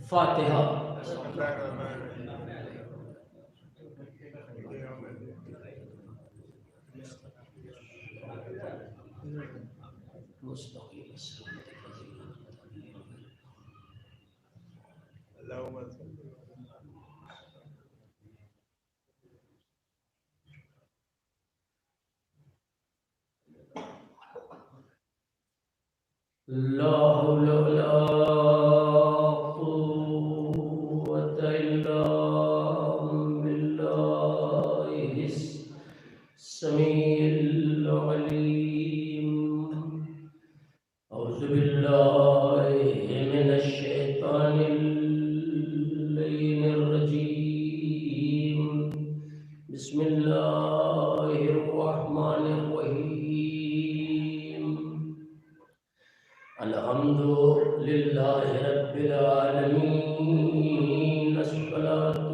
فاتحہ. لا حول ولا قوة إلا بالله السميع العليم. أعوذ بالله من الشيطان اللعين الرجيم. بسم الله الرحمن الرحيم. الحمد لله رب العالمين. الصلاة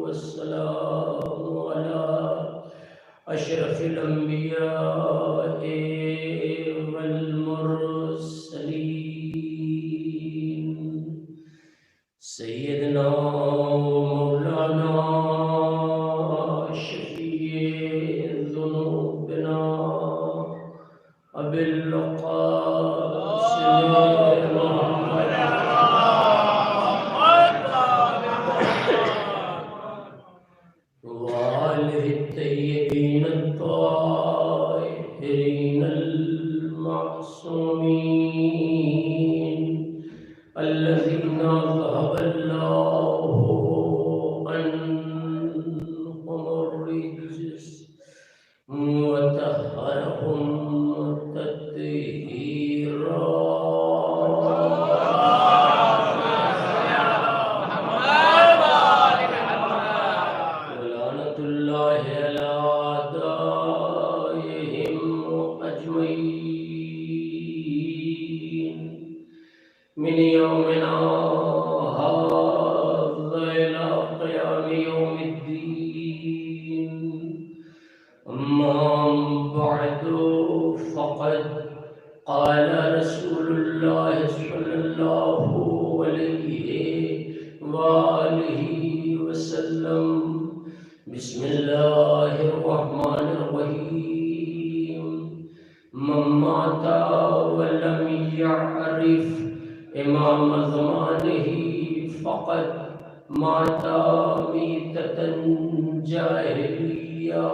والسلام على أشرف الأنبياء والمرسلين سيدنا ومولانا شفيع ذنوبنا أبي القاسم وآله الطيبين الطاهرين المعصومين الذين ذهب الله عنهم الرجس وطهرهم تطهيرا. ولعنة الله على أعدائهم أجمعين من يومنا هذا إلى قيام يوم الدين. أما بعد فقد قال رسول الله صلى الله عليه وآله وسلم. بسم الله الرحمن الرحيم. من مات ولم يعرف إمام زمانه فقد مات ميتة جاهلية.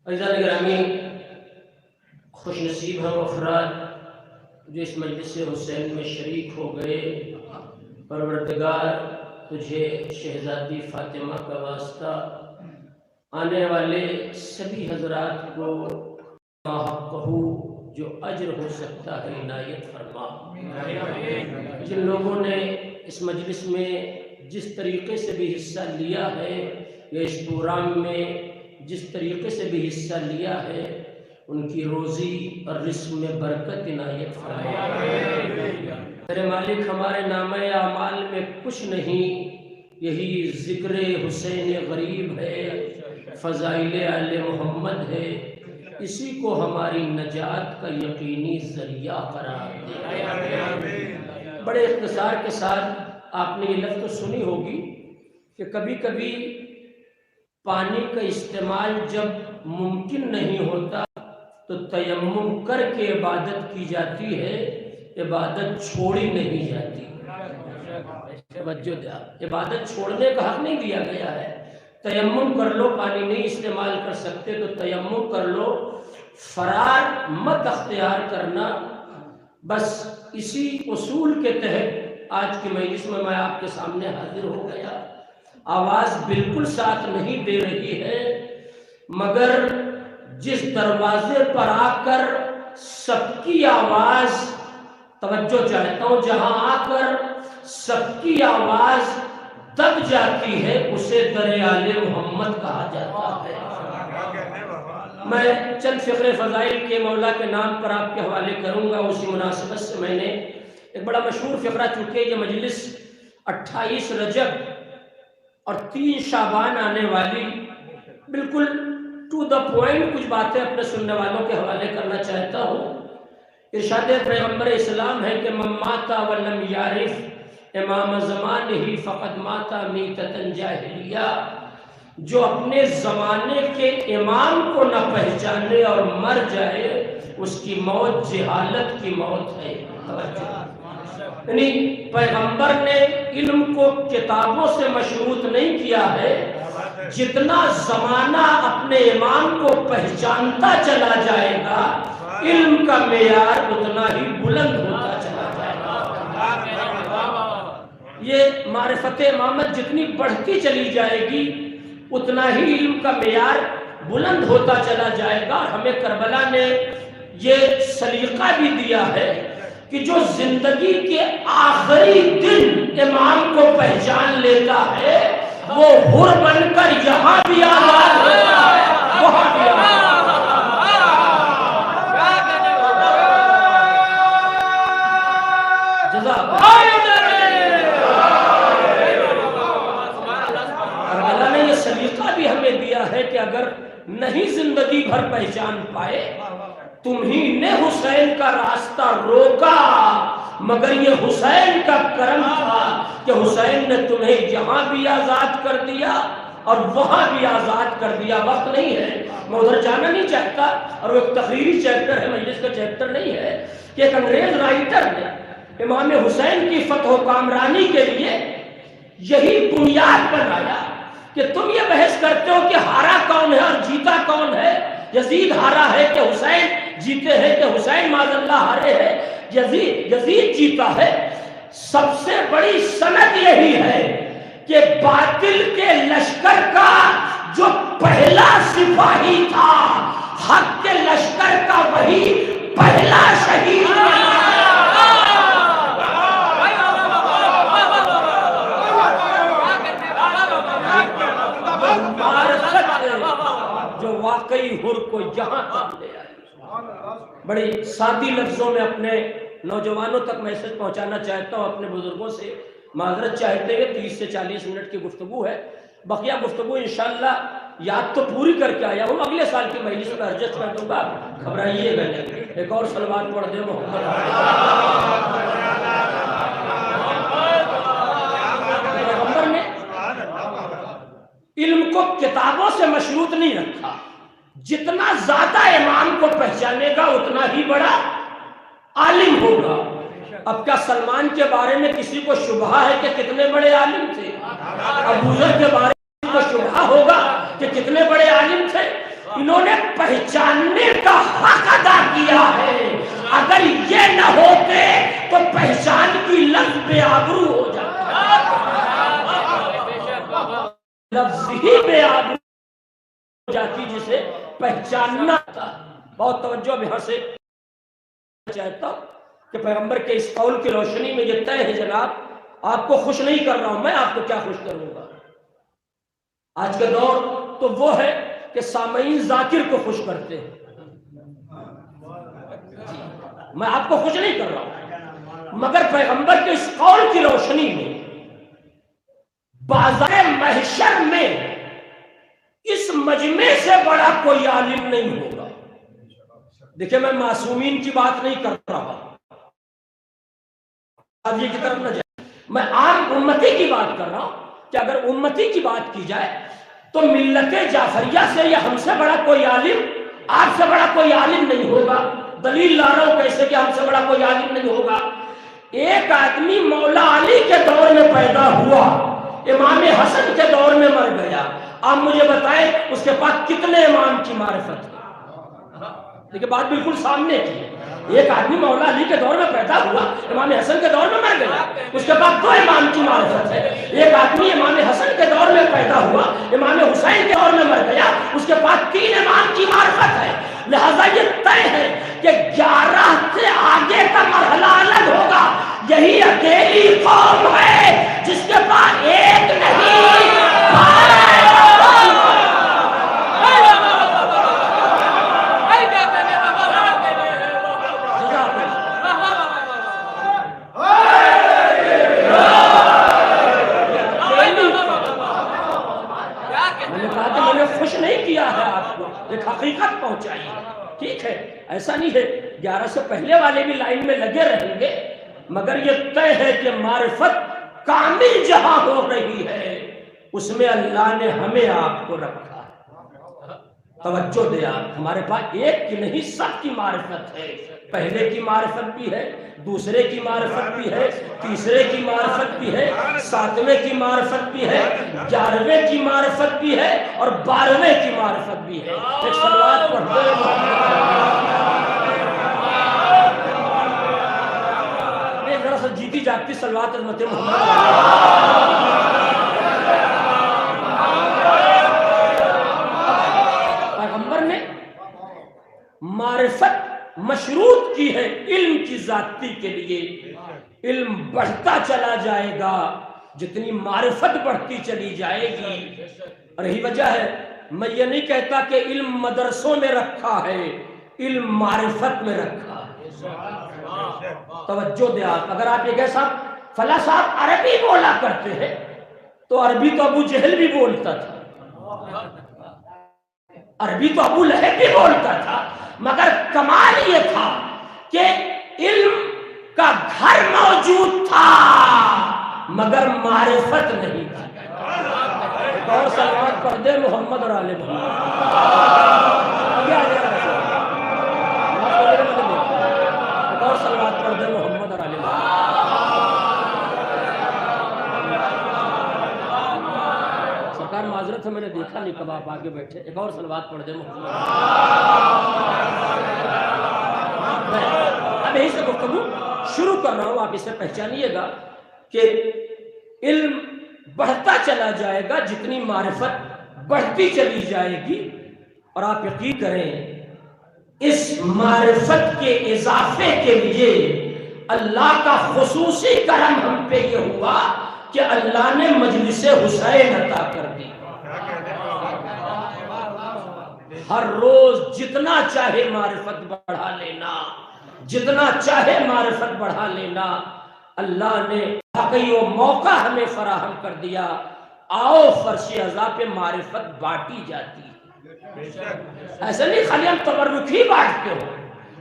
عزیزان گرامی، خوش نصیب ہم افراد جو اس مجلس حسین میں شریک ہو گئے. پروردگار تجھے شہزادی فاطمہ کا واسطہ آنے والے سبھی حضرات کو حقہ جو اجر ہو سکتا ہے عنایت فرما. جن لوگوں نے اس مجلس میں جس طریقے سے بھی حصہ لیا ہے یا اس پروگرام میں جس طریقے سے بھی حصہ لیا ہے ان کی روزی اور رزق میں برکت عنایت فرما. میرے مالک، ہمارے نامہ اعمال میں کچھ نہیں، یہی ذکر حسین غریب ہے، فضائل آل محمد ہے. اسی کو ہماری نجات کا یقینی ذریعہ قرار دے. بڑے اختصار کے ساتھ آپ نے یہ لفظ سنی ہوگی کہ کبھی کبھی پانی کا استعمال جب ممکن نہیں ہوتا تو تیمم کر کے عبادت کی جاتی ہے، عبادت چھوڑی نہیں جاتی. عبادت چھوڑنے کا حق نہیں دیا گیا ہے. تیمم کر لو، پانی نہیں استعمال کر سکتے تو تیمم کر لو، فرار مت اختیار کرنا. بس اسی اصول کے تحت آج کی مجلس میں آپ کے سامنے حاضر ہو گیا. آواز بالکل ساتھ نہیں دے رہی ہے، مگر جس دروازے پر آ کر سب کی آواز، توجہ چاہتا ہوں، جہاں آ کر سب کی آواز دب جاتی ہے اسے در آل محمد کہا جاتا ہے. میں چند فقر فضائل کے مولا کے نام پر آپ کے حوالے کروں گا. اسی مناسبت سے میں نے ایک بڑا مشہور فقرہ، چونکہ یہ مجلس 28 رجب اور 3 شعبان آنے والی بالکل ٹو دا پوائنٹ کچھ باتیں اپنے سننے والوں کے حوالے کرنا چاہتا ہوں۔ ارشاد پیغمبر اسلام ہے کہ من مات ولم یعرف امام زمانہ فقد مات میتۃ جاہلیہ، جو اپنے زمانے کے امام کو نہ پہچانے اور مر جائے اس کی موت جہالت کی موت ہے۔ یعنی پیغمبر نے علم کو کتابوں سے مشروط نہیں کیا ہے، جتنا زمانہ اپنے امام کو پہچانتا چلا جائے گا علم کا معیار اتنا ہی بلند ہوتا چلا جائے گا۔ یہ معرفت امامت جتنی بڑھتی چلی جائے گی اتنا ہی علم کا معیار بلند ہوتا چلا جائے گا۔ ہمیں کربلا نے یہ سلیقہ بھی دیا ہے کہ جو زندگی کے آخری دن امام کو پہچان لیتا ہے وہ حر بن کر یہاں بھی آزاد ہوتا ہے، وہاں بھی آزاد۔ کربلا نے یہ سلیقہ بھی ہمیں دیا ہے کہ اگر نہیں زندگی بھر پہچان پائے، تمہیں نے حسین کا راستہ روکا مگر یہ حسین کا کرم تھا کہ حسین نے تمہیں یہاں بھی آزاد کر دیا اور وہاں بھی آزاد کر دیا۔ وقت نہیں ہے، میں ادھر جانا نہیں چاہتا، اور وہ ایک تقریری چیپٹر ہے، مجلس کا چیپٹر نہیں ہے، کہ ایک انگریز رائٹر نے امام حسین کی فتح و کامرانی کے لیے یہی بنیاد بنایا کہ تم یہ بحث کرتے ہو کہ ہارا کون ہے اور جیتا کون ہے، یزید ہارا ہے کہ حسین جیتے ہیں کہ حسین معاذ اللہ ہارے ہیں، یزید جیتا ہے۔ سب سے بڑی سند یہی ہے کہ باطل کے لشکر کا جو پہلا سپاہی تھا حق کے لشکر کا وہی پہلا شہید بنا۔ جو واقعی حر کو یہاں تک لے آئی۔ بڑی سادی لفظوں میں اپنے نوجوانوں تک میسج پہنچانا چاہتا ہوں، اپنے بزرگوں سے معذرت چاہتے ہوئے 30 سے 40 منٹ کی گفتگو ہے، بقیہ گفتگو انشاءاللہ یاد تو پوری کر کے آیا ہوں، اگلے سال کی مجلس میں ایڈجسٹ کر دوں گا، گھبرائیے گا نہیں۔ ایک اور صلوات پڑھ دیں محمد۔ پیغمبر نے علم کو کتابوں سے مشروط نہیں رکھا، جتنا زیادہ امام کو پہچانے گا اتنا ہی بڑا عالم ہوگا۔ اب کیا سلمان کے بارے میں کسی کو شبہ ہے کہ کتنے بڑے عالم تھے؟ ابو ذر کے بارے میں کو شبہ ہوگا کہ کتنے بڑے عالم تھے؟ انہوں نے پہچاننے کا حق ادا کیا ہے، اگر یہ نہ ہوتے تو پہچان کی لفظ بے آبرو ہو جاتا، لفظ ہی بے آبرو ہو جاتی جسے پہچاننا تھا۔ بہت توجہ اب یہاں سے چاہتا ہوں کہ پیغمبر کے اس قول کی روشنی میں یہ طے ہے جناب، آپ کو خوش نہیں کر رہا ہوں میں، آپ کو کیا خوش کروں گا؟ آج کا دور تو وہ ہے کہ سامعین ذاکر کو خوش کرتے ہیں، میں آپ کو خوش نہیں کر رہا ہوں، مگر پیغمبر کے اس قول کی روشنی میں بازار محشر میں اس مجمع سے بڑا کوئی عالم نہیں ہوگا۔ دیکھیں میں معصومین کی بات نہیں کر رہا، اب یہ کی طرف نہ جائے، میں عام امتی کی بات کر رہا ہوں کہ اگر امتی کی بات کی جائے تو ملت جعفریہ سے یا ہم سے بڑا کوئی عالم، آپ سے بڑا کوئی عالم نہیں ہوگا۔ دلیل لا رہا ہوں کیسے کہ ہم سے بڑا کوئی عالم نہیں ہوگا۔ ایک آدمی مولا علی کے دور میں پیدا ہوا، امام حسن کے دور میں مر گیا، آپ مجھے بتائیں اس کے پاس کتنے امام کی معرفت ہے؟ دیکھیں بات بالکل سامنے کی ہے، ایک آدمی مولا علی کے دور میں پیدا ہوا، امام حسن کے دور میں مر گیا، اس کے پاس 2 امام کی معرفت ہے۔ ایک آدمی امام حسن کے دور میں پیدا ہوا، امام حسین کے دور میں مر گیا، اس کے پاس 3 امام کی معرفت ہے۔ لہذا یہ طے ہے کہ 11 سے آگے کا مرحلہ الگ ہوگا۔ یہی اکیلی قوم ہے جس کے پاس ایک نہیں 12 ایسا نہیں ہے 11 سے پہلے والے بھی لائن میں لگے رہیں گے، مگر یہ طے ہے کہ معرفت کامل جہاں ہو رہی ہے اس میں اللہ نے ہمیں آپ کو رکھا ہے۔ توجہ دے آپ، ہمارے پاس ایک کی نہیں سب کی معرفت ہے، پہلے کی معرفت بھی ہے، دوسرے کی معرفت بھی ہے، تیسرے کی معرفت بھی ہے، 7ویں کی معرفت بھی ہے، 11ویں کی معرفت بھی ہے اور 12ویں کی معرفت بھی ہے۔ ایک صلوات پڑھتے ہیں، ذرا سا جیتی جاگتی صلوات عظمت محمد۔ پیغمبر نے معرفت مشروط کی ہے علم کی ذاتی کے لیے، علم بڑھتا چلا جائے گا جتنی معرفت بڑھتی چلی جائے گی، اور یہی وجہ ہے میں یہ نہیں کہتا کہ علم مدرسوں میں رکھا ہے، علم معرفت میں رکھا ہے۔ توجہ دے آپ، اگر آپ یہ کہہ صاحب فلاں صاحب عربی بولا کرتے ہیں تو عربی تو ابو جہل بھی بولتا تھا، عربی تو ابو لہب بھی بولتا تھا، مگر کمال یہ تھا کہ علم کا گھر موجود تھا مگر معرفت نہیں تھی۔ ایک اور صلوات پڑھ دے محمد اور آل محمد۔ ایک اور صلوات پڑھ دے محمد اور آل محمد۔ سرکار معذرت ہے میں نے دیکھا نہیں کب آپ آگے بیٹھے، ایک اور صلوات پڑھ دے محمد۔ اب یہی سے گفتگو شروع کر رہا ہوں، آپ اسے پہچانیے گا کہ علم بڑھتا چلا جائے گا جتنی معرفت بڑھتی چلی جائے گی، اور آپ یقین کریں اس معرفت کے اضافے کے لیے اللہ کا خصوصی کرم ہم پہ یہ ہوا کہ اللہ نے مجلس حسین عطا کر دی۔ ہر روز جتنا چاہے معرفت بڑھا لینا، جتنا چاہے معرفت بڑھا لینا، اللہ نے واقعی وہ موقع ہمیں فراہم کر دیا، آؤ فرش عزا پہ معرفت بانٹی جاتی ہے۔ ایسا نہیں خالی ہم تبرک ہی بانٹتے ہو،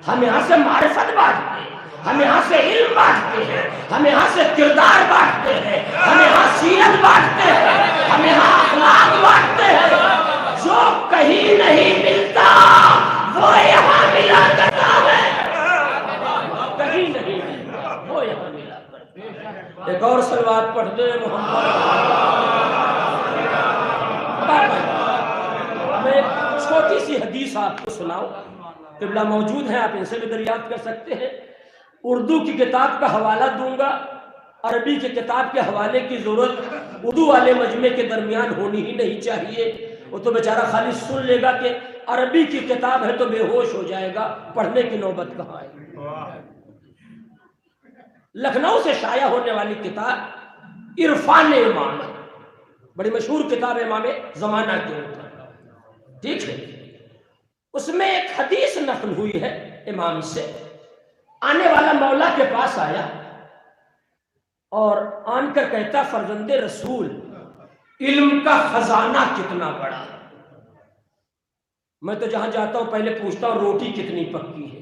ہم یہاں سے معرفت بانٹتے ہیں، ہم یہاں سے علم بانٹتے ہیں، ہم یہاں سے کردار بانٹتے ہیں، ہم یہاں سیرت بانٹتے ہیں، ہم یہاں اخلاق بانٹتے ہیں۔ جو کہیں نہیں ملتا وہ یہاں ملا کرتا ہے، کہیں نہیں ملتا وہ یہاں ملا کرتا ہے۔ ایک اور صلوات پڑھ دے محمد۔ میں ایک چھوٹی سی حدیث آپ کو سناؤں، قبلہ موجود ہیں، آپ ان سے بھی دریافت کر سکتے ہیں۔ اردو کی کتاب کا حوالہ دوں گا، عربی کی کتاب کے حوالے کی ضرورت اردو والے مجمع کے درمیان ہونی ہی نہیں چاہیے، وہ تو بیچارہ خالی سن لے گا کہ عربی کی کتاب ہے تو بے ہوش ہو جائے گا، پڑھنے کی نوبت کہاں ہے۔ لکھنؤ سے شائع ہونے والی کتاب عرفان امام، بڑی مشہور کتاب امام زمانہ کے اوپر، ٹھیک ہے۔ اس میں ایک حدیث نقل ہوئی ہے امام سے، آنے والا مولا کے پاس آیا اور آن کر کہتا فرزند رسول علم کا خزانہ کتنا بڑا ہے۔ میں تو جہاں جاتا ہوں پہلے پوچھتا ہوں روٹی کتنی پکی ہے،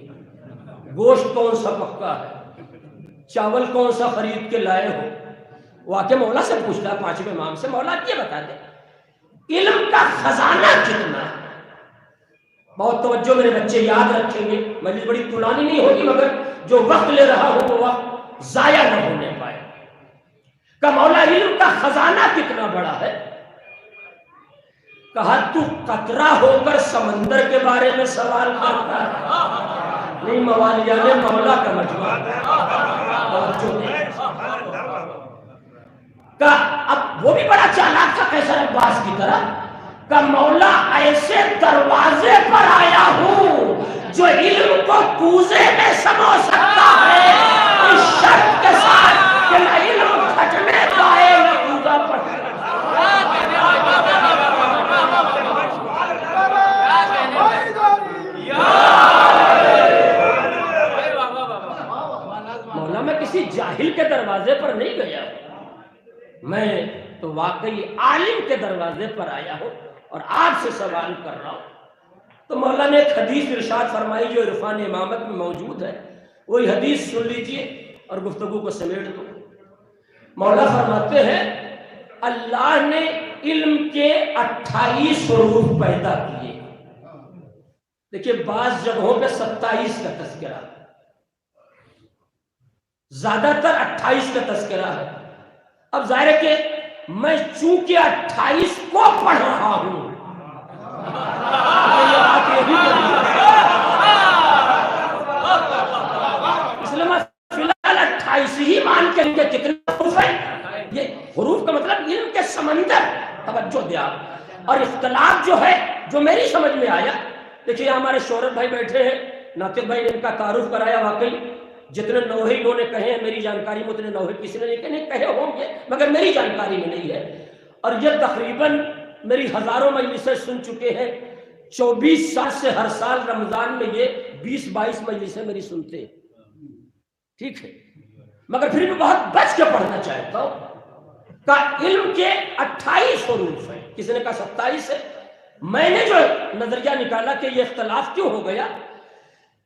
گوشت کون سا پکا ہے، چاول کون سا خرید کے لائے ہو۔ واقع مولا سے پوچھتا ہے، پانچویں امام سے، مولا یہ بتا دے علم کا خزانہ کتنا ہے۔ بہت توجہ میرے بچے یاد رکھیں گے، مجلس بڑی طولانی نہیں ہوگی مگر جو وقت لے رہا ہوں وہ وقت ضائع نہ ہونے پائے۔ کہ مولا علم کا خزانہ کتنا بڑا ہے؟ کہا تو قطرہ ہو کر سمندر کے بارے میں سوال کرتا ہے، نہیں موالیان مولا کا مجموعہ۔ کہ اب وہ بھی بڑا چالاک تھا قیصر عباس کی طرح، کہ مولا ایسے دروازے پر آیا ہوں جو علم کو کوزے میں سمو سکتا ہے، اس شرط کے ساتھ کہ نہ علم گھٹنے پائے نہ کوزہ پڑ سکتا۔ مولا میں کسی جاہل کے دروازے پر نہیں گیا ہوں، میں تو واقعی عالم کے دروازے پر آیا ہوں اور آپ سے سوال کر رہا ہوں۔ تو مولا نے ایک حدیث ارشاد فرمائی جو عرفان امامت میں موجود ہے، وہی حدیث سن لیجئے اور گفتگو کو سمیٹ دو۔ مولا فرماتے ہیں اللہ نے علم کے 28 حروف پیدا کیے۔ دیکھیے بعض جگہوں پہ 27 کا تذکرہ، زیادہ تر 28 کا تذکرہ ہے۔ اب ظاہر ہے کہ میں چونکہ 28 کو پڑھ رہا ہوں، یہ بات یہ بھی اس لیے میں فی الحال 28 ہی مان کے کتنے حروف ہیں۔ یہ حروف کا مطلب علم کے سمندر، توجہ دیا۔ اور اختلاف جو ہے جو میری سمجھ میں آیا، دیکھیے ہمارے شہرت بھائی بیٹھے ہیں، ناطق بھائی نے ان کا تعارف کرایا، واقعی جتنے نوحے انہوں نے کہے ہیں میری جانکاری میں اتنے نوحے کسی نے نہیں کہے ہوں گے، مگر میری جانکاری میں نہیں ہے۔ اور یہ تقریباً میری ہزاروں مجلسیں سن چکے ہیں، 24 سال سے ہر سال رمضان میں یہ 20-22 مجلسیں میری سنتے ہیں، ٹھیک ہے، مگر پھر بھی بہت بچ کے پڑھنا چاہتا ہوں۔ کا علم کے 28 حروف ہیں، کسی نے کہا 27 ہے۔ میں نے جو نظریہ نکالا کہ یہ اختلاف کیوں ہو گیا،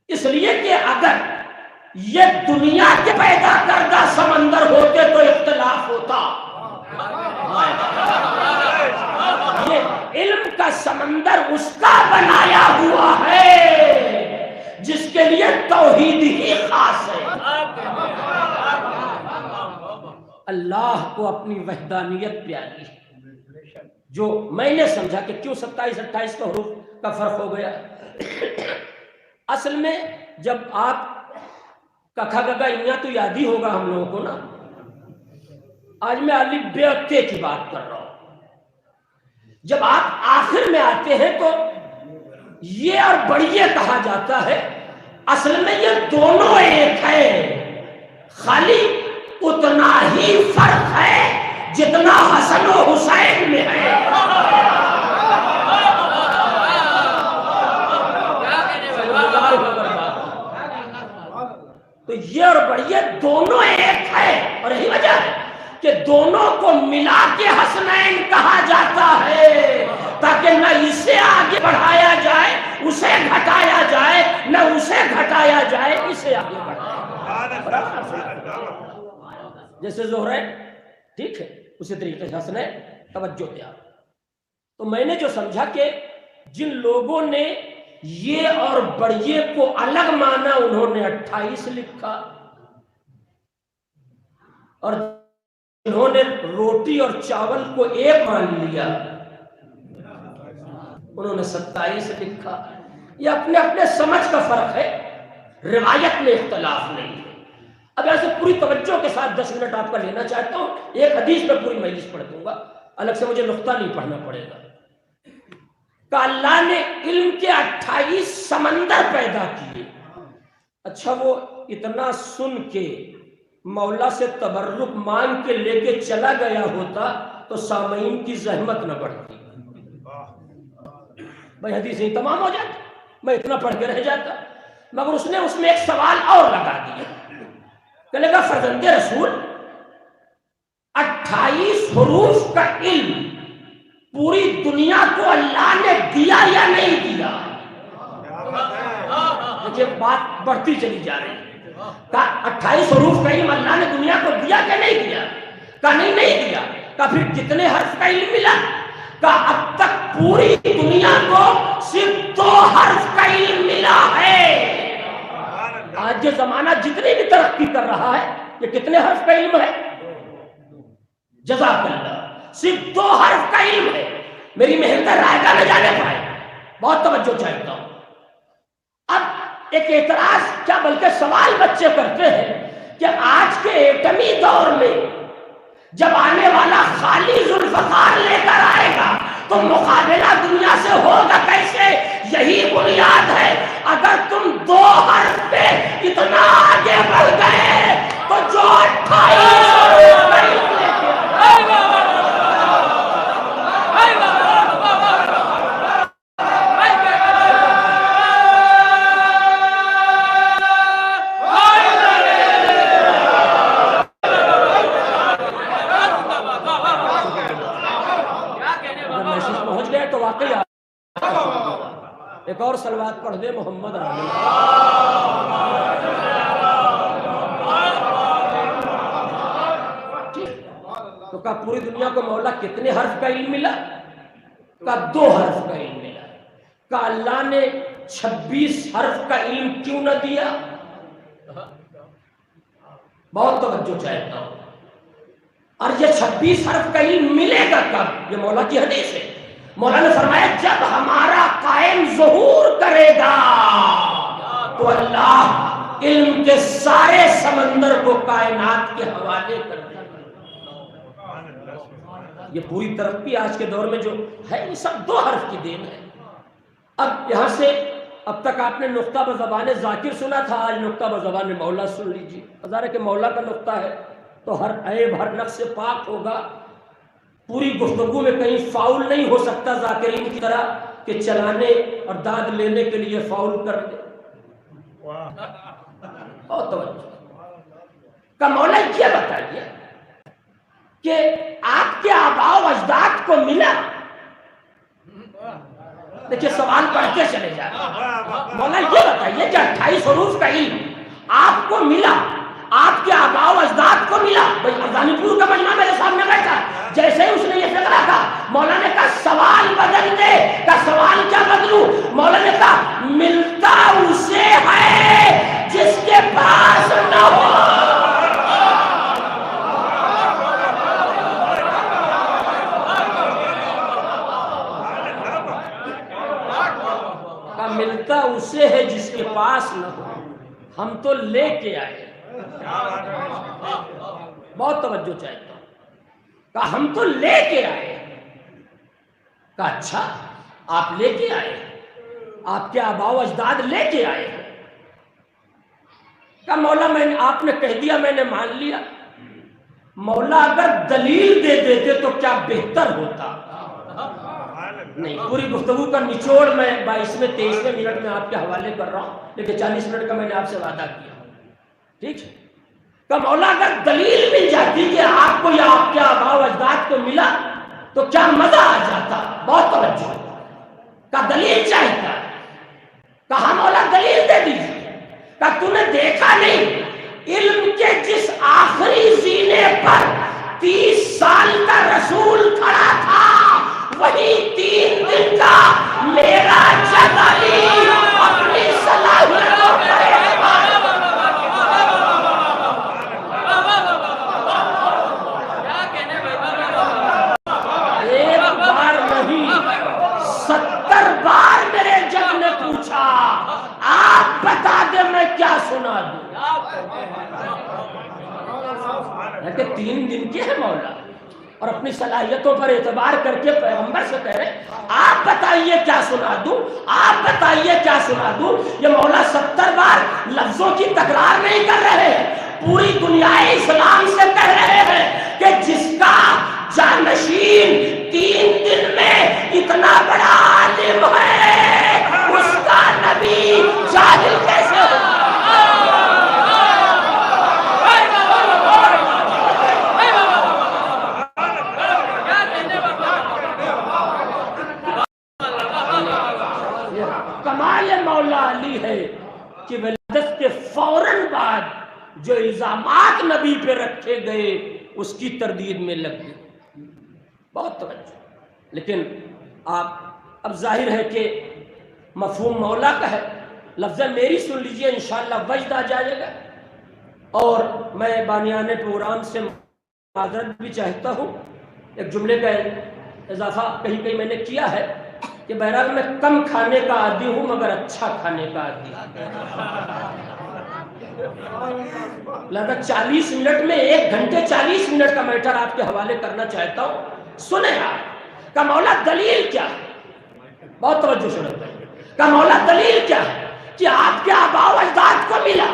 اس لیے کہ اگر یہ دنیا کے پیدا کردہ سمندر ہوتے تو اختلاف ہوتا۔ یہ علم کا سمندر اس کا بنایا ہوا ہے جس کے لیے توحید ہی خاص ہے۔ اللہ کو اپنی وحدانیت پیاری ہے۔ جو میں نے سمجھا کہ کیوں 27-28 کا حروف کا فرق ہو گیا، اصل میں جب آپ ککھا گگا انیا تو یاد ہی ہوگا ہم لوگوں کو نا، آج میں الف بے اور تے کی بات کر رہا ہوں۔ جب آپ آخر میں آتے ہیں تو یہ اور بڑیے کہا جاتا ہے، اصل میں یہ دونوں ایک ہے، خالی اتنا ہی فرق ہے جتنا حسن و حسین میں ہے۔ تو یہ اور بڑیے دونوں ایک ہے، اور یہی وجہ ہے کہ دونوں کو ملا کے حسنین کہا جاتا ہے، تاکہ نہ اسے آگے بڑھایا جائے اسے گھٹایا جائے، نہ اسے گھٹایا جائے اسے آگے بڑھایا جائے۔ جیسے زہرین، ٹھیک ہے، اسی طریقے سے حسنین، توجہ دیا۔ تو میں نے جو سمجھا کہ جن لوگوں نے یہ اور بڑیے کو الگ مانا انہوں نے 28 لکھا، اور انہوں نے روٹی اور چاول کو ایک مان لیا انہوں نے 27 لکھا۔ یہ اپنے اپنے سمجھ کا فرق ہے، روایت میں اختلاف نہیں ہے۔ اب ایسے پوری توجہ کے ساتھ 10 منٹ آپ کا لینا چاہتا ہوں، ایک حدیث میں پوری مجلس پڑھ دوں گا، الگ سے مجھے نقطہ نہیں پڑھنا پڑے گا۔ کہ اللہ نے علم کے 28 سمندر پیدا کیے۔ اچھا وہ اتنا سن کے مولا سے تبرک مانگ کے لے کے چلا گیا ہوتا تو سامعین کی زحمت نہ بڑھتی، بھائی حدیث ہی تمام ہو جاتی، میں اتنا پڑھ کے رہ جاتا، مگر اس نے اس میں ایک سوال اور لگا دیا کہ لگا فرزند رسول 28 حروف کا علم پوری دنیا کو اللہ نے دیا یا نہیں دیا؟ دیکھیے بات بڑھتی چلی جا رہی ہے۔ کہا 28 حروف کا علم اللہ نے دنیا کو دیا کہ نہیں دیا؟ کہا نہیں دیا۔ کہا پھر کتنے حرف کا علم ملا؟ کہا اب تک پوری دنیا کو صرف 2 حرف کا علم ملا ہے۔ آج یہ زمانہ جتنی بھی ترقی کر رہا ہے یہ کتنے حرف کا علم ہے؟ جزاک اللہ، صرف 2 حرف کا علم ہے۔ میری محنت رائے گا نہ جانے پائے، بہت توجہ چاہتا ہوں۔ اب ایک اعتراض کیا بلکہ سوال بچے کرتے ہیں کہ آج کے ایٹمی دور میں جب آنے والا خالی ذوالفقار لے کر آئے گا تو مقابلہ دنیا سے ہوگا کیسے؟ یہی بنیاد ہے۔ اگر تم 2 حرف پہ اتنا آگے بڑھ گئے تو جو 28 ایک ایک اور صلوات پڑھ دے محمد عربی۔ تو کہا پوری دنیا کو مولا کتنے حرف کا علم ملا؟ کہا 2 حرف کا علم ملا۔ کہا اللہ نے 26 حرف کا علم کیوں نہ دیا؟ بہت توجہ چاہتا ہوں۔ اور یہ 26 حرف کا علم ملے گا کب؟ یہ مولا کی حدیث ہے۔ مولا نے فرمایا جب ہمارا قائم ظہور کرے گا تو اللہ علم کے سارے سمندر کو کائنات کے حوالے کر دے گا۔ یہ پوری ترقی آج کے دور میں جو ہے یہ سب 2 حرف کی دین ہے۔ اب یہاں سے اب تک آپ نے نقطہ بزبان ذاکر سنا تھا، آج نقطہ بزبان مولا سن لیجیے۔ ظاہر ہے کہ مولا کا نقطہ ہے تو ہر عیب ہر نقص سے پاک ہوگا۔ پوری گفتگو میں کہیں فاؤل نہیں ہو سکتا ذاکرین کی طرح کہ چلانے اور داد لینے کے لیے فاؤل کر دے۔ بہت توجہ کا مولا یہ بتائیے کہ آپ کے آباء و اجداد کو ملا۔ دیکھیے سوال پڑھتے چلے جائیں۔ مولا یہ بتائیے کہ 28 حروف کا علم آپ کو ملا، آپ کے آباء و اجداد کو ملا۔ بھائی ارزانی پور کا مجمع میرے سامنے بیٹھا، جیسے ہی اس نے یہ فکرہ کہا مولا نے کہا سوال بدل دے۔ کہا سوال کیا بدلوں؟ مولا نے کہا ملتا اسے ہے جس کے پاس نہ ہو۔ ملتا اسے ہے جس کے پاس نہ ہو، ہم تو لے کے آئے۔ بہت توجہ چاہتا ہوں۔ کہا ہم تو لے کے آئے۔ کہا اچھا آپ لے کے آئے، آپ کے آباء و اجداد لے کے آئے۔ کہا مولا آپ نے کہہ دیا میں نے مان لیا۔ مولا اگر دلیل دے دیتے تو کیا بہتر ہوتا؟ نہیں، پوری گفتگو کا نچوڑ میں 22ویں 23ویں منٹ میں آپ کے حوالے کر رہا ہوں، لیکن 40 منٹ کا میں نے آپ سے وعدہ کیا۔ ٹھیک ہے؟ کہ مولا اگر دلیل مل جاتی کہ آپ کو یا آپ کے آباء و اجداد کو ملا تو کیا مزہ آ جاتا۔ بہت توجہ کا دلیل چاہتا۔ کہا مولا دلیل دے دیجیے۔ کہ تو نے دیکھا نہیں علم کے جس آخری زینے پر 30 سال کا رسول کھڑا تھا وہی 3 دن کا میرا جلالی اپنی صلاحیتوں پر ایک بار نہیں 70 بار میرے جگ نے پوچھا آپ بتا دے میں کیا سنا دوں۔ کہ 3 دن کے ہے مولا اور اپنی صلاحیتوں پر اعتبار کر کے پیغمبر سے کہہ رہے آپ بتائیے کیا سنا دوں، آپ بتائیے کیا سنا دوں۔ یہ مولا 70 بار لفظوں کی تکرار نہیں کر رہے ہیں، پوری دنیا اسلام سے کہہ رہے ہیں کہ جس کا جانشین 3 دن میں اتنا بڑا عالم ہے اس کا نبی جاہل کیسے ہو؟ کمال مولا علی ہے کہ ولادت کے فوراً بعد جو الزامات نبی پہ رکھے گئے اس کی تردید میں لگ گئے۔ بہت توجہ۔ لیکن آپ اب ظاہر ہے کہ مفہوم مولا کا ہے، لفظ میری سن لیجئے انشاءاللہ وجد آ جائے گا۔ اور میں بانیان پروگرام سے معذرت بھی چاہتا ہوں، ایک جملے کا اضافہ کہیں کہیں میں نے کیا ہے کہ بہرحال میں کم کھانے کا عادی ہوں مگر اچھا کھانے کا عادی ہوں۔ لہذا 40 منٹ میں 1 گھنٹے 40 منٹ کا میٹر آپ کے حوالے کرنا چاہتا ہوں۔ سنیں آپ کا مولا دلیل کیا ہے؟ بہت توجہ سنیں کا مولا دلیل کیا ہے کہ آپ کے آباء و اجداد کو ملا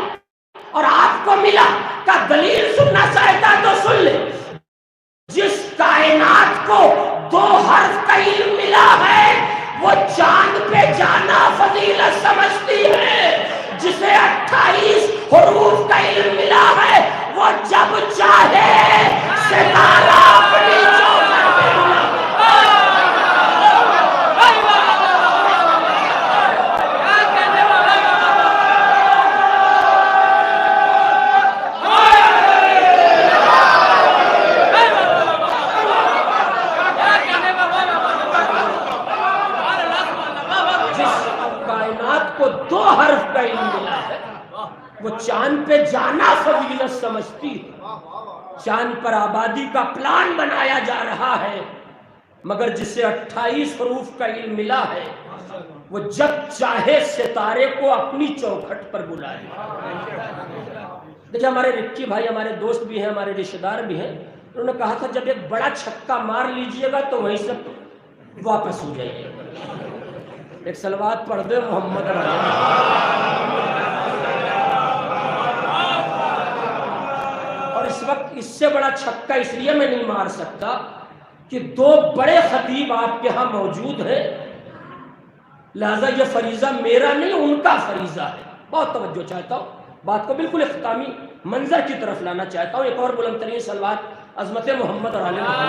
اور آپ کو ملا۔ کا دلیل سننا چاہتا تو سن لے۔ جس کائنات کو 2 حرف کا علم ملا ہے وہ چاند پہ جانا فضیلت سمجھتی ہے، جسے 28 حروف کا علم ملا ہے وہ جب چاہے ستارہ اپنی چوکھٹ پہ ملا۔ چاند پہ جانا فضیلت سمجھتی ہے. چاند پر آبادی کا پلان بنایا جا رہا ہے، مگر جسے 28 حروف کا علم ملا ہے وہ جب چاہے ستارے کو اپنی چوکھٹ پر بلائے. دیکھیں ہمارے رکی بھائی ہمارے دوست بھی ہیں، ہمارے رشتہ دار بھی ہیں، انہوں نے کہا تھا جب ایک بڑا چھکا مار لیجئے گا تو وہیں سے واپس ہو جائیے گا. ایک صلوات پڑھ دے محمد اور اس وقت اس سے بڑا چھکا اس لیے میں نہیں مار سکتا کہ 2 بڑے خطیب آپ کے ہاں موجود ہیں، لہذا یہ فریضہ میرا نہیں ان کا فریضہ ہے. بہت توجہ چاہتا ہوں، بات کو بالکل اختتامی منظر کی طرف لانا چاہتا ہوں. ایک اور بلند ترین صلوات عظمت محمد اور آل محمد.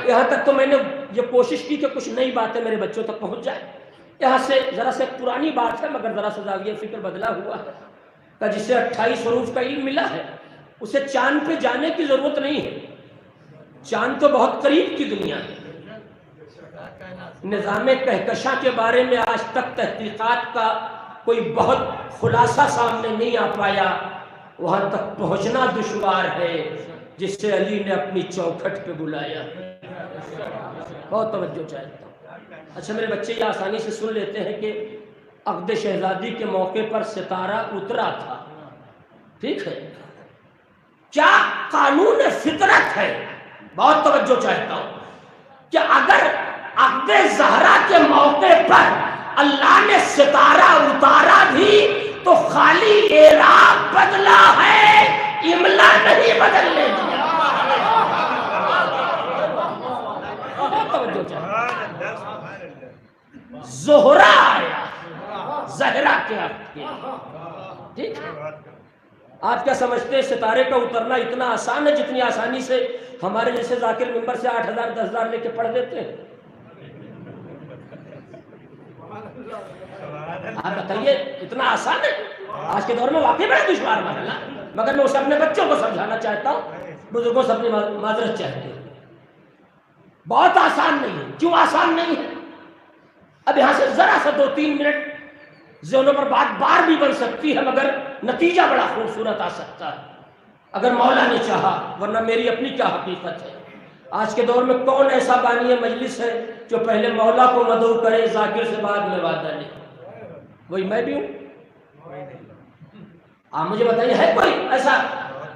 یہاں تک تو میں نے یہ کوشش کی کہ کچھ نئی باتیں میرے بچوں تک پہنچ جائیں. یہاں سے ذرا سے پرانی بات ہے مگر ذرا سے زاویہ فکر بدلا ہوا ہے کہ جسے 28 حروف کا علم ملا ہے اسے چاند پہ جانے کی ضرورت نہیں ہے. چاند تو بہت قریب کی دنیا ہے. نظام کہکشاں کے بارے میں آج تک تحقیقات کا کوئی بہت خلاصہ سامنے نہیں آ پایا. وہاں تک پہنچنا دشوار ہے جس سے علی نے اپنی چوکھٹ پہ بلایا. بہت توجہ چاہتا ہوں. اچھا میرے بچے یہ آسانی سے سن لیتے ہیں کہ عقد شہزادی کے موقع پر ستارہ اترا تھا، ٹھیک ہے؟ کیا قانون فطرت ہے، بہت توجہ چاہتا ہوں، کہ اگر عقد زہرا کے موقع پر اللہ نے ستارہ اتارا بھی تو خالی اعراب بدلا ہے، املا نہیں بدلنے دیا. زہرا آیا زہرا کے عقد کے، ٹھیک ہے؟ آپ کیا سمجھتے ہیں ستارے کا اترنا اتنا آسان ہے جتنی آسانی سے ہمارے جیسے ذاکر ممبر سے 8,000 10,000 لے کے پڑھ دیتے ہیں؟ آپ بتائیے اتنا آسان ہے؟ آج کے دور میں واقعی بڑا دشوار مرحلہ، مگر میں اسے اپنے بچوں کو سمجھانا چاہتا ہوں، بزرگوں سے اپنی معذرت چاہتے ہیں. بہت آسان نہیں ہے. کیوں آسان نہیں ہے؟ اب یہاں سے ذرا سا 2-3 منٹ ذہنوں پر بات بار بھی بن سکتی ہے مگر نتیجہ بڑا خوبصورت آ سکتا ہے اگر مولا نے چاہا، ورنہ میری اپنی کیا حقیقت ہے. آج کے دور میں کون ایسا بانی مجلس ہے جو پہلے مولا کو مدعو کرے ذاکر سے بعد میں وعدہ لے؟ وہی میں بھی ہوں. آپ مجھے بتائیے ہے کوئی ایسا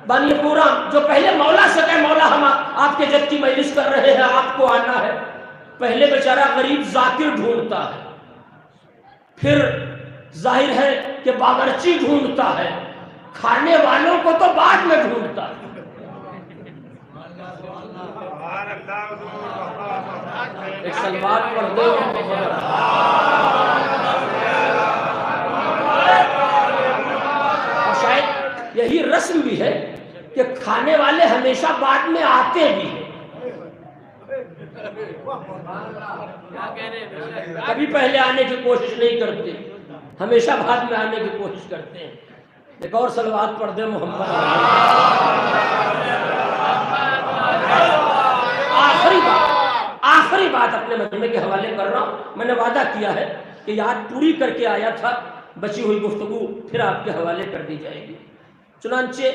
بانی پورا جو پہلے مولا سے کہے مولا ہم آپ کے جد کی مجلس کر رہے ہیں، آپ کو آنا ہے؟ پہلے بیچارہ غریب ذاکر ڈھونڈتا ہے، پھر ظاہر ہے کہ باورچی ڈھونڈتا ہے، کھانے والوں کو تو بعد میں ڈھونڈتا ہے. ایک سلوات پڑھ دو. اور شاید یہی رسم بھی ہے کہ کھانے والے ہمیشہ بعد میں آتے بھی ہیں، کبھی پہلے آنے کی کوشش نہیں کرتے، ہمیشہ بعد میں آنے کی کوشش کرتے ہیں. ایک اور صلوات پڑھ دے محمد. آخری بات اپنے مجمع کے حوالے کر رہا ہوں. میں نے وعدہ کیا ہے کہ یاد پوری کر کے آیا تھا، بچی ہوئی گفتگو پھر آپ کے حوالے کر دی جائے گی. چنانچہ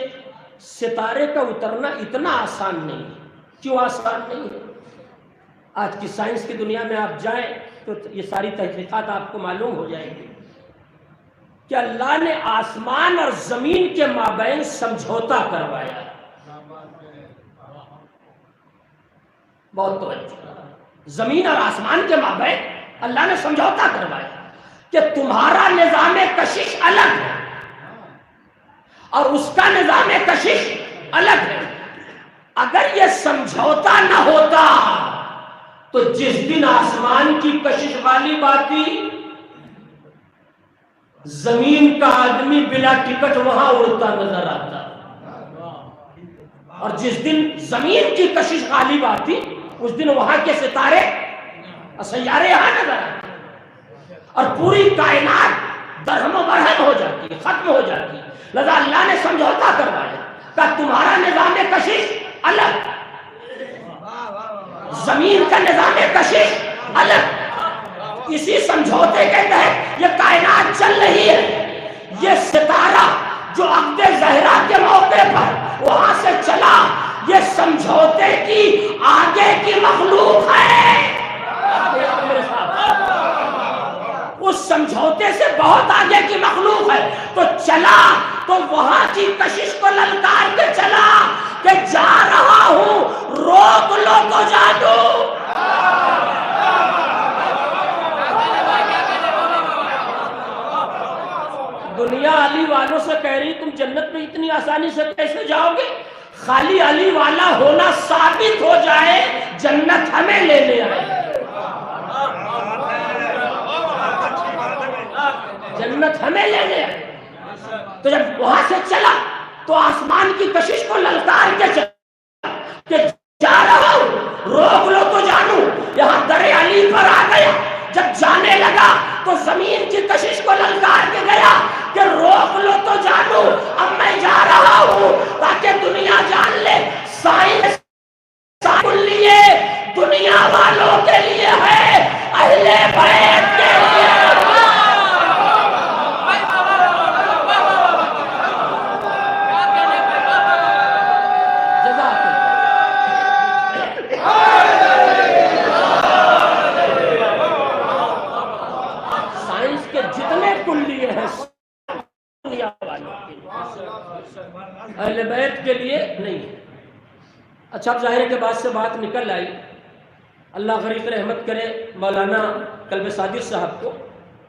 ستارے کا اترنا اتنا آسان نہیں ہے. کیوں آسان نہیں ہے؟ آج کی سائنس کی دنیا میں آپ جائیں تو یہ ساری تحقیقات آپ کو معلوم ہو جائیں گی کہ اللہ نے آسمان اور زمین کے مابین سمجھوتا کروایا. بہت توجہ. زمین اور آسمان کے مابین اللہ نے سمجھوتا کروایا کہ تمہارا نظام کشش الگ ہے اور اس کا نظام کشش الگ ہے. اگر یہ سمجھوتا نہ ہوتا تو جس دن آسمان کی کشش غالب آتی زمین کا آدمی بلا ٹکٹ وہاں اڑتا نظر آتا، اور جس دن زمین کی کشش غالب آتی اس دن وہاں کے ستارے سیارے یہاں نظر آتے اور پوری کائنات درہم و برہم ہو جاتی، ختم ہو جاتی. لذا اللہ نے سمجھوتا کروایا کہ تمہارا نظام کشش الگ، زمین کا نظام کشش الگ. اسی سمجھوتے کے تحت یہ کائنات چل رہی ہے. یہ ستارہ جو عقد زہرا کے موقع پر وہاں سے چلا، یہ سمجھوتے کی آگے کی مخلوق ہے. اس سمجھوتے سے بہت آگے کی مخلوق ہے. تو چلا تو وہاں کی کشش کو للکار کے چلا کہ جا رہا ہوں روک لو تو جانو. دنیا علی والوں سے کہہ رہی تم جنت میں اتنی آسانی سے کیسے جاؤ گے؟ خالی علی والا ہونا ثابت ہو جائے جنت ہمیں لینے آئے. جنت ہمیں لینے آئے. تو جب وہاں سے چلا تو آسمان کی کشش کو للکار کے چلا کہ جا رہا ہوں روک لو تو جانو. یہاں در علی پر آ گیا. جب جانے لگا تو زمین کی کشش کو للکار کے گیا کہ روک لو تو جانو. اب میں جا رہا ہوں تاکہ دنیا جان لے سائنس لیے دنیا والوں کے لیے ہے، اہل بیت کے لیے. اہل بیت کے لیے نہیں. اچھا اب ظاہر کے بعد سے بات نکل آئی. اللہ غریب رحمت کرے مولانا قلب صادق صاحب کو.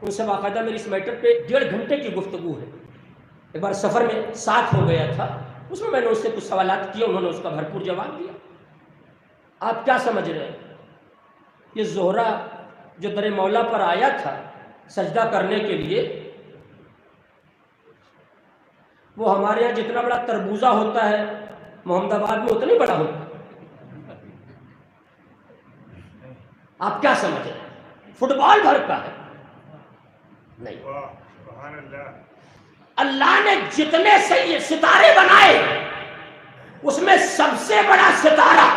ان سے باقاعدہ میری اس میٹر پہ 1.5 گھنٹے کی گفتگو ہے. ایک بار سفر میں ساتھ ہو گیا تھا، اس میں نے اس سے کچھ سوالات کیے، انہوں نے اس کا بھرپور جواب دیا. آپ کیا سمجھ رہے ہیں یہ زہرہ جو در مولا پر آیا تھا سجدہ کرنے کے لیے، وہ ہمارے یہاں جتنا بڑا تربوزہ ہوتا ہے محمد آباد میں اتنا ہی بڑا ہوتا ہے. آپ کیا سمجھ رہے ہیں فٹ بال بھر کا ہے؟ نہیں. اللہ نے جتنے ستارے بنائے اس میں سب سے بڑا ستارہ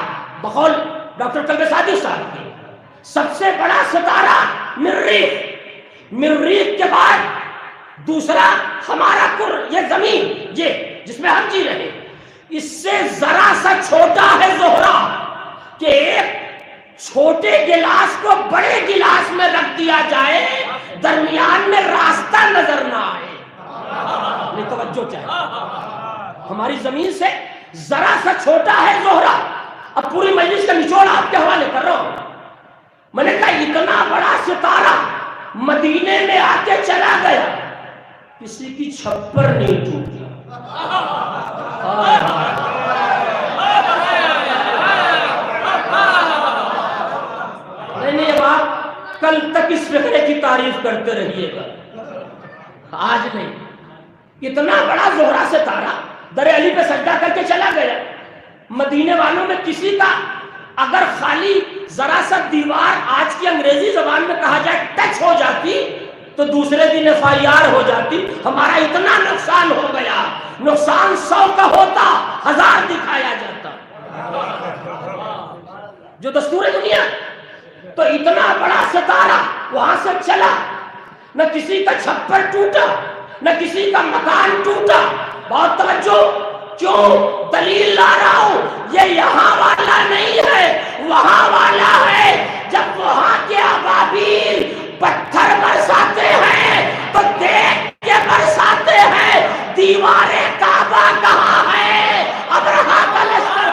بقول ڈاکٹر قلب صادق صاحب کی سب سے بڑا ستارہ مریخ. مریخ کے بعد دوسرا ہمارا یہ زمین، یہ جس میں ہم جی رہے، اس سے ذرا سا چھوٹا ہے زہرہ کہ ایک چھوٹے گلاس کو بڑے گلاس میں رکھ دیا جائے درمیان میں راستہ نظر نہ آئے. نہیں توجہ چاہیے. ہماری زمین سے ذرا سا چھوٹا ہے زہرہ. اب پوری مجلس کا نچوڑ آپ کے حوالے کر رہا ہوں. میں نے کہا اتنا بڑا ستارہ مدینے میں آ کے چلا گیا، کسی کی چھپر نہیں ٹوٹی. نہیں اب آپ کل تک اس فکرے کی تعریف کرتے رہیے گا، آج نہیں. اتنا بڑا زہرہ ستارہ در علی پہ سجدہ کر کے چلا گیا. مدینے والوں میں کسی کا اگر خالی ذرا سا دیوار آج کی انگریزی زبان میں کہا جائے ٹچ ہو جاتی تو دوسرے دن FIR ہو جاتی. ہمارا اتنا نقصان ہو گیا، نقصان 100 کا ہوتا 1000 دکھایا جاتا جو دستور دنیا. تو اتنا بڑا ستارہ وہاں سے چلا، نہ کسی کا چھپر ٹوٹا نہ کسی کا مکان ٹوٹا. بہت توجہ، کیوں دلیل لا رہا ہوں؟ یہ یہاں والا نہیں ہے، وہاں والا ہے. جب وہاں کے ابابیل پتھر برساتے ہیں تو دیکھ کے برساتے ہیں دیوار کعبہ کہاں ہے؟ ابرہہ کا لشکر.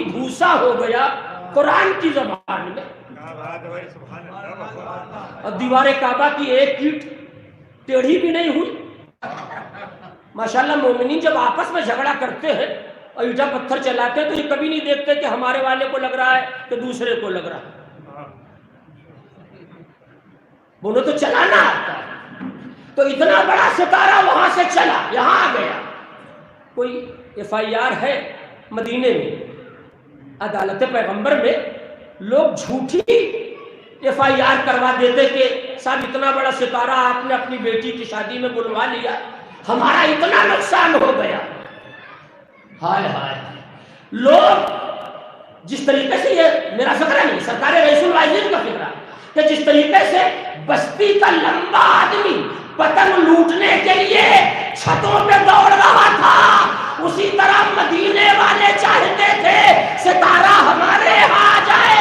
بھوسا ہو گیا قرآن کی زبان میں، اور دیوار کعبہ کی ایک اینٹ ٹیڑھی بھی نہیں ہوئی. ماشاءاللہ مومنین جب آپس میں جھگڑا کرتے ہیں اور اینٹا پتھر چلاتے ہیں تو یہ کبھی نہیں دیکھتے کہ ہمارے والے کو لگ رہا ہے کہ دوسرے کو لگ رہا ہے. انہیں تو چلانا آتا ہے. تو اتنا بڑا ستارہ وہاں سے چلا یہاں آ گیا. کوئی FIR ہے مدینے میں عدالت پیغمبر میں لوگ جھوٹی FIR کروا دیتے کہ صاحب اتنا بڑا ستارہ آپ نے اپنی بیٹی کی شادی میں بلوا لیا, ہمارا اتنا نقصان ہو گیا. ہائے ہائے, لوگ جس طریقے سے, یہ میرا فکرہ نہیں, سرکار رئیس الوالدین کا فکرہ, کہ جس طریقے سے بستی کا لمبا آدمی پتنگ لوٹنے کے لیے چھتوں پہ دوڑ رہا تھا, اسی طرح مدینے والے چاہتے تھے ستارہ ہمارے یہاں آ جائے.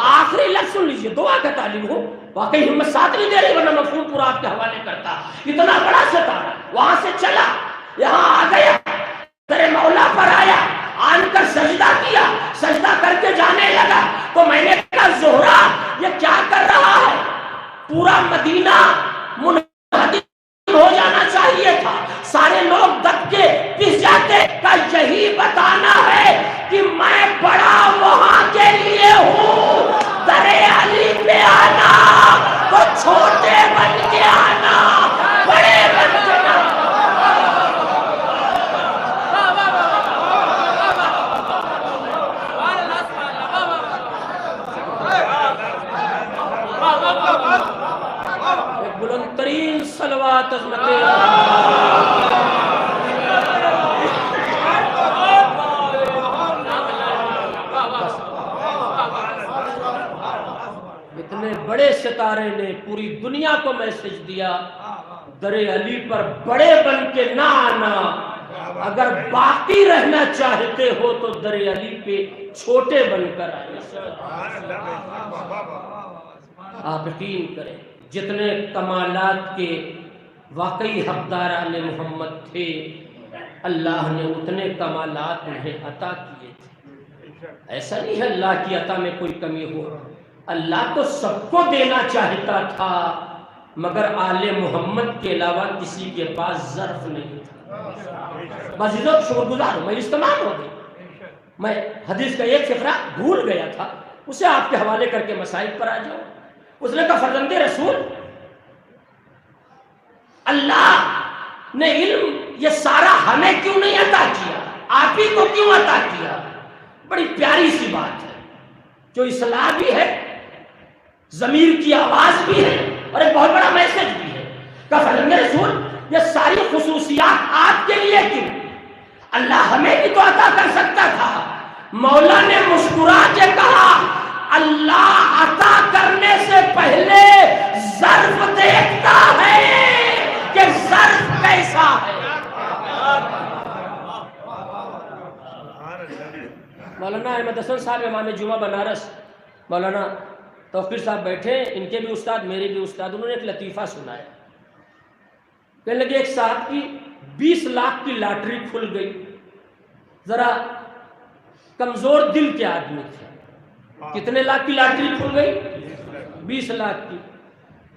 آخری لفظ سن لیجئے, دعا کا تعلیم ہو, واقعی ہمت ساتھ نہیں دے رہی ورنہ مفہوم پورا آپ کے حوالے کرتا. اتنا بڑا ستارہ وہاں سے چلا یہاں آ گیا, تیرے مولا پر آیا, آن کر سجدہ کیا, سجدہ کر کے جانے لگا تو میں نے کہا زہرا یہ کیا کر رہا ہے؟ پورا مدینہ منہدم ہو جانا چاہیے تھا, سارے لوگ دب کے پس جاتے. کا یہی بتانا ہے کہ میں بڑا وہاں کے لیے ہوں, در علی پہ آنا تو چھوٹے بن کے آنا, بڑے بن کے آنا. ایک بلند ترین صلوات عظمت اتنے بڑے ستارے نے پوری دنیا کو میسج دیا, در علی پر بڑے بن کے نہ آنا, اگر باقی رہنا چاہتے ہو تو در علی پہ چھوٹے بن کر آئے. آپ یقین کریں جتنے کمالات کے واقعی حقداران محمد تھے اللہ نے اتنے کمالات انہیں عطا کیے تھے. ایسا نہیں ہے اللہ کی عطا میں کوئی کمی ہو, اللہ تو سب کو دینا چاہتا تھا مگر آل محمد کے علاوہ کسی کے پاس ظرف نہیں تھا. بس عزت شکر گزار ہوں, میں استعمال ہو گئی. میں حدیث کا ایک فقرہ بھول گیا تھا, اسے آپ کے حوالے کر کے مسائل پر آ جاؤں. اس نے کہا فرزند رسول اللہ نے علم یہ سارا ہمیں کیوں نہیں عطا کیا, آپ ہی کو کیوں عطا کیا؟ بڑی پیاری سی بات ہے جو اصلاح بھی ہے, ضمیر کی آواز بھی ہے اور ایک بہت بڑا میسج بھی ہے. کہا فرزند رسول یہ ساری خصوصیات آپ کے لیے کیوں؟ اللہ ہمیں بھی تو عطا کر سکتا تھا. مولا نے مسکرا کے کہا اللہ عطا کرنے سے پہلے ظرف دیکھتا ہے کہ ظرف کیسا ہے. مولانا احمد حسن صاحب امام جمعہ بنارس, مولانا توقیر صاحب بیٹھے, ان کے بھی استاد میرے بھی استاد, انہوں نے ایک لطیفہ سنایا. کہنے لگے ایک صاحب کی 20 لاکھ کی لاٹری کھل گئی, ذرا کمزور دل کے آدمی تھے. کتنے لاکھ کی لاٹری کھل گئی؟ 20 لاکھ کی.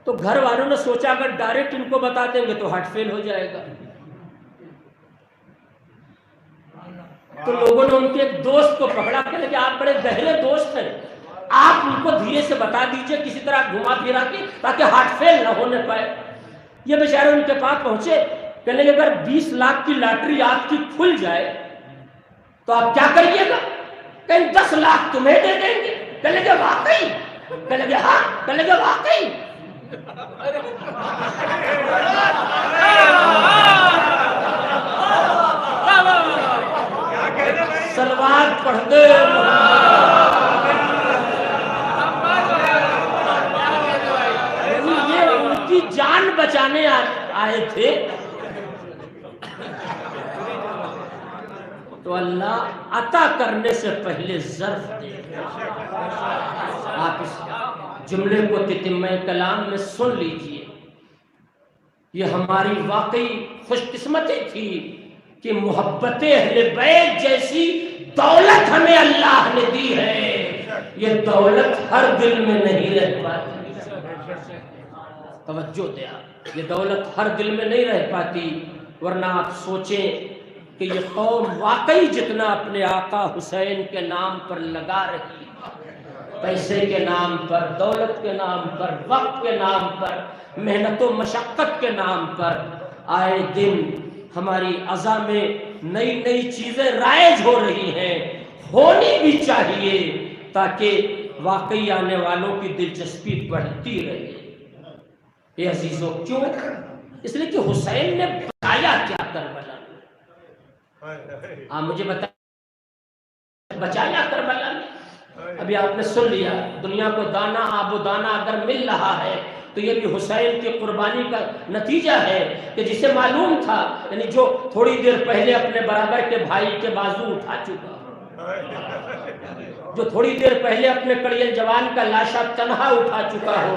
تو گھر والوں نے سوچا اگر ڈائریکٹ ان کو بتا دیں گے تو ہارٹ فیل ہو جائے گا. تو لوگوں نے ان کے ایک دوست کو پکڑا, کہنے کہ آپ بڑے گہرے دوست ہیں, آپ ان کو دھیرے سے بتا دیجئے کسی طرح گھما پھرا کے تاکہ ہارٹ فیل نہ ہونے پائے. یہ بیچارے ان کے پاس پہنچے, کہنے کہ اگر 20 لاکھ کی لاٹری آپ کی کھل جائے تو آپ کیا کریے گا؟ کہیں 10 لاکھ تمہیں دے دیں گے. کہنے کہ واقعی؟ کہنے کہ ہاں. کہنے کہ واقعی؟ صلوات پڑھ دے. یہ ان کی جان بچانے آئے تھے تو اللہ عطا کرنے سے پہلے ظرف دے. آپ اس جملے کو تتمہ کلام میں سن لیجئے. یہ ہماری واقعی خوش قسمتی تھی کہ محبت اہل بیت جیسی دولت ہمیں اللہ نے دی ہے. یہ دولت ہر دل میں نہیں رہ پاتی. توجہ دے آپ, یہ دولت ہر دل میں نہیں رہ پاتی. ورنہ آپ سوچیں کہ یہ قوم واقعی جتنا اپنے آقا حسین کے نام پر لگا رہی ہے، پیسے کے نام پر، دولت کے نام پر، وقت کے نام پر، محنت و مشقت کے نام پر، آئے دن ہماری عزا میں نئی نئی چیزیں رائج ہو رہی ہیں، ہونی بھی چاہیے تاکہ واقعی آنے والوں کی دلچسپی بڑھتی رہے۔ یہ عزیزوں کیوں؟ اس لیے کہ حسین نے بچایا کیا کربلا میں؟ آپ مجھے بتائیں بچایا کربلا میں؟ ابھی آپ نے سن لیا، دنیا کو دانا آب و دانا اگر مل رہا ہے تو یہ بھی حسین کی قربانی کا نتیجہ ہے کہ جسے معلوم تھا، یعنی جو تھوڑی دیر پہلے اپنے برابر کے بھائی کے بازو اٹھا چکا، جو تھوڑی دیر پہلے اپنے کڑیل جوان کا لاشا تنہا اٹھا چکا ہو،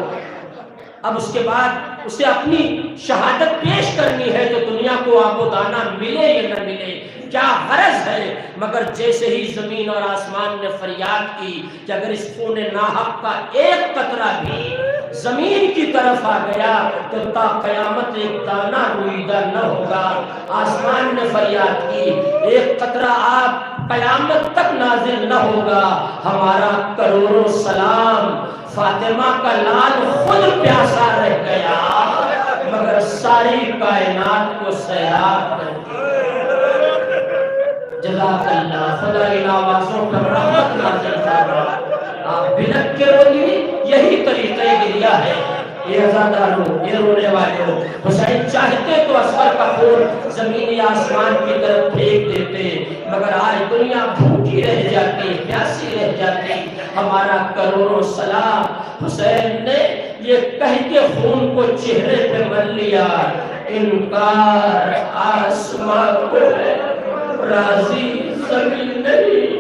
اب اس کے بعد اسے اپنی شہادت پیش کرنی ہے تو دنیا کو آب و دانا ملے یا نہ ملے کیا غرض ہے، مگر جیسے ہی زمین اور آسمان نے فریاد کی کہ اگر اس خون ناحق کا ایک قطرہ بھی زمین کی طرف آ گیا تو تا قیامت ایک دانہ رویدہ نہ ہوگا۔ آسمان نے فریاد کی ایک قطرہ آب قیامت تک نازل نہ ہوگا، ہمارا کروڑوں سلام فاطمہ کا لال خود پیاسا رہ گیا مگر ساری کائنات کو سیراب کر دیا۔ جزاک اللہ، خدا ان آوازوں پر رحمت نازل فرما۔ آپ بلک کے رولی، یہی طریقہ گریہ ہے۔ یہ عزاداروں، یہ رونے والے ہو، حسین چاہتے تو اصغر کا خون زمین آسمان کی طرف پھینک دیتے، مگر آج دنیا بھوکی رہ جاتی، پیاسی رہ جاتی۔ ہمارا کروڑوں سلام حسین نے یہ کہہ کے خون کو چہرے پہ مل لیا، انکار آسمان کو ہے راضی زمین نہیں،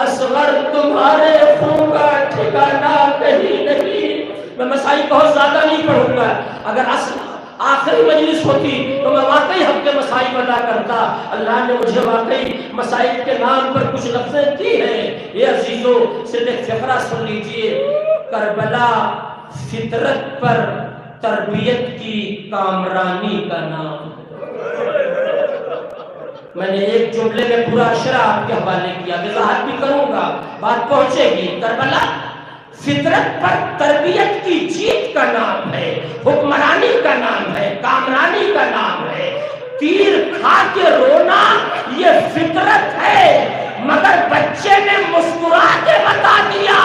اصغر تمہارے خون کا ٹھکانہ کہیں نہیں۔ میں مسائل بہت زیادہ نہیں پڑھوں گا، اگر آخری مجلس ہوتی تو میں واقعی حق کے مسائل ادا کرتا۔ اللہ نے مجھے واقعی مسائل کے نام پر کچھ لفظیں دی ہیں۔ یہ عزیزوں صرف ایک فقرہ سن لیجئے، کربلا فطرت پر تربیت کی کامرانی کا نام۔ میں نے ایک جملے میں پورا اشرا آپ کے حوالے کیا، وضاحت بھی کروں گا، بات پہنچے گی۔ کربلا فطرت پر تربیت کی جیت کا نام ہے، حکمرانی کا نام ہے، کامرانی کا نام ہے۔ تیر کھا کے رونا یہ فطرت ہے، مگر بچے نے مسکرا کے بتا دیا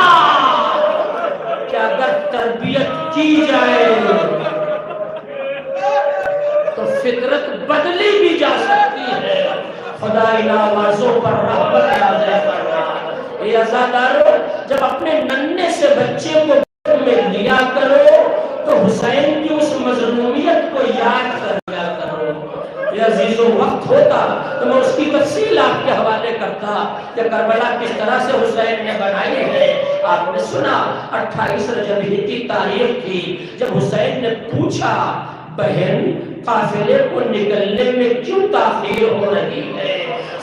کہ اگر تربیت کی جائے تو فطرت بدلی بھی جا سکتی ہے۔ خدا ان آوازوں پر رحمت نازل فرما۔ اے عزادارو، جب اپنے ننھے سے بچے کو گھر میں لیا کرو تو حسین کی اس مظلومیت کو یاد کر لیا کرو۔ یہ عزیزوں وقت ہوتا تو میں اس کی تفصیل آپ کے حوالے کرتا کہ کربلا کس طرح سے حسین نے بنائی ہے۔ آپ نے سنا 28 رجب کی تاریخ تھی جب حسین نے پوچھا، بہن قافلے کو نکلنے میں کیوں تاخیر ہو رہی ہے؟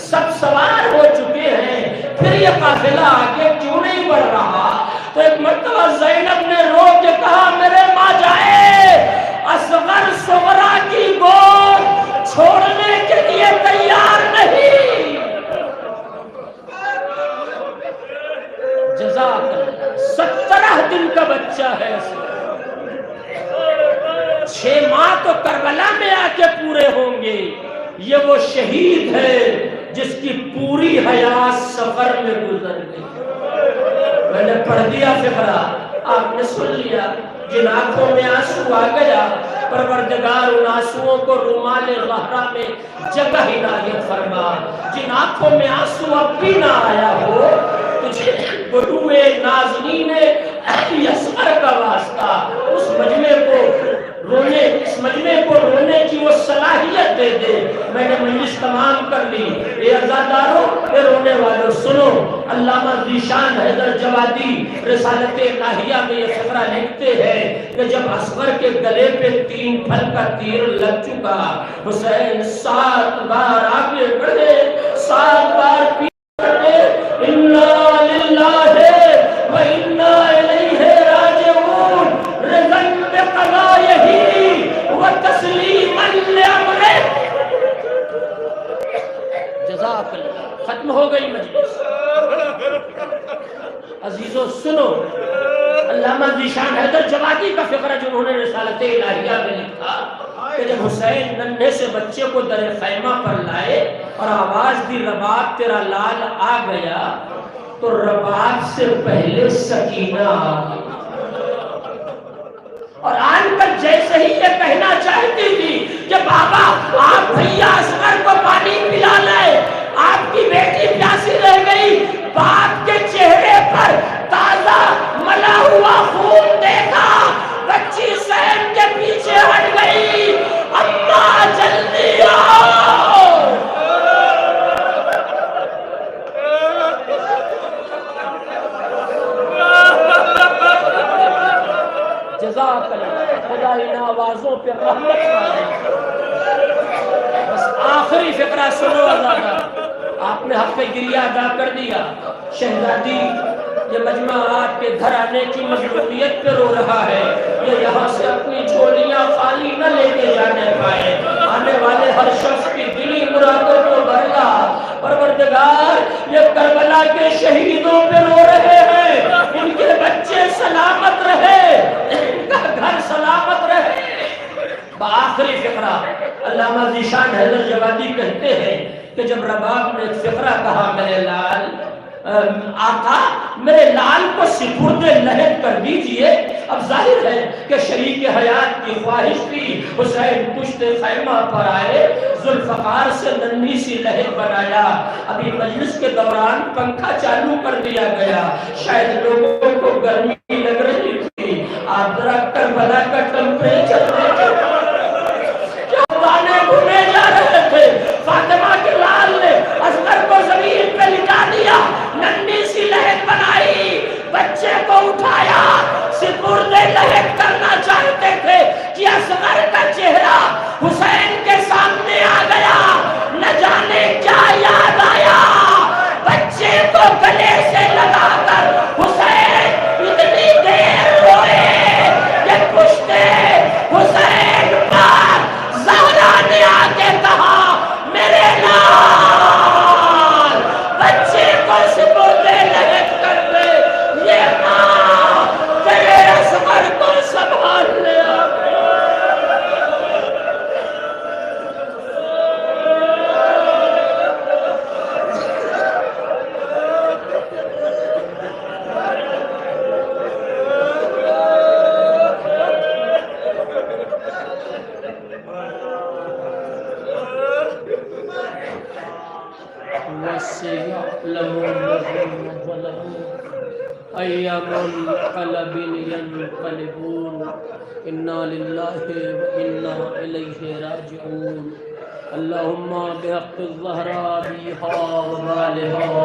سب سوار ہو چکے ہیں، پھر یہ قافلہ آگے کیوں نہیں بڑھ رہا؟ تو ایک مرتبہ زینب نے رو کے کہا، میرے ماں جائے، اصغر صغرا کی گود چھوڑنے کے لیے تیار نہیں۔ جزاک اللہ، 17 دن کا بچہ ہے، 6 ماہ تو کربلا میں آ کے پورے ہوں گے۔ یہ وہ شہید ہے جس کی پوری حیات سفر میں گزر گئی۔ میں نے پڑھ دیا فقرہ، آپ نے سن لیا۔ جن آنکھوں میں آنسو آ گیا، پروردگار ان آنسوؤں کو رومال غہرہ میں جگہ عنایت فرما۔ جن آنکھوں میں آنسو اب بھی نہ آیا ہو، تجھے بروئے نازنین اصغر کا واسطہ اس مجمع کو رونے کی وہ صلاحیت دے دے۔ میں نے مجلس تمام کر لی۔ اے عزاداروں، اے رونے والوں، سنو، علامہ ذیشان حیدر جوادی رسالت الہیہ میں یہ فقرہ لکھتے ہیں کہ جب اصغر کے گلے پہ 3 پھل کا تیر لگ چکا، حسین 7 بار آگے بڑھے، 7 بار پیچھے بڑھے، انا للہ و انا الیہ راجعون، رضا بقضائہ و تسلیما لامرہ۔ ہو گئی مجلس۔ عزیزو سنو، علامہ ذیشان حیدر جوادی کا فقرہ جو انہوں نے رسالت الہیہ میں لکھا کہ جب حسین ننھے سے بچے کو در خیمہ پر لائے اور آواز دی رباب تیرا لال آ گیا، تو رباب سے پہلے سکینہ آ گئی، اور آن کر جیسے ہی یہ کہنا چاہتی تھی کہ بابا آپ بھیا اصغر کو پانی پلا لائے، آپ کی بیٹی پیاسی رہ گئی، باپ کے چہرے پر تازہ ملا ہوا خون دیکھا، بچی سین کے پیچھے ہٹ گئی، اماں جلدی آؤ۔ جزاک اللہ، خدا ان آوازوں پہ رحمت کرے۔ بس آخری فقرہ سنو آزادہ، آپ نے حق گریہ ادا کر دیا۔ شہزادی یہ مجمع آپ کے گھر آنے کی مظلومیت پہ رو رہا ہے، یہ یہاں سے اپنی جھولیاں خالی نہ لے کے جانے پائے، آنے والے ہر شخص کی دلی مرادوں کو بھرلا۔ پروردگار یہ کربلا کے شہیدوں پہ رو رہے ہیں، ان کے بچے سلامت رہے، ان کا گھر سلامت رہے۔ بآخری فقرہ علامہ ذیشان حیدر جوادی کہتے ہیں کہ جب رباب نے فقرہ کہا میرے لال آقا میرے لال کو سپرد لحد کر دیجئے، اب ظاہر ہے کہ شریک حیات کی خواہش تھی، حسین پشت خیمہ پر آئے، ذوالفقار سے ننھی سی لحد بنایا، ابھی مجلس کے دوران پنکھا چالو کر دیا گیا، شاید لوگوں کو گرمی لگ رہی تھی، آپ ذرا کربلا کا ٹمپریچر دیکھیں، گانے گھومے جا رہے تھے، فاطمہ کے لال نے اصغر کو زمین پہ لٹا دیا، ننھی سی لحد بنائی، بچے کو اٹھایا، سپرد لحد کرنا چاہتے تھے کہ اصغر کا چہرہ حسین کے سامنے آ گیا، نہ جانے کیا یاد آیا، بچے کو گلے سے لگا کر حسین اتنی دیر روئے کہ پشتے حسین پر زہرا نے آ کے کہا میرے لال بچے کو سپرد لحد کر دے، یہ ماں تیرے اصغر کو سنبھال لے۔ وَسَيَعْلَمُ الَّذِينَ ظَلَمُوا أَيَّ مُنقَلَبٍ يَنقَلِبُونَ إِنَّا لِلَّهِ وَإِنَّا إِلَيْهِ رَاجِعُونَ اللهم بحق الزهراء بها وبالها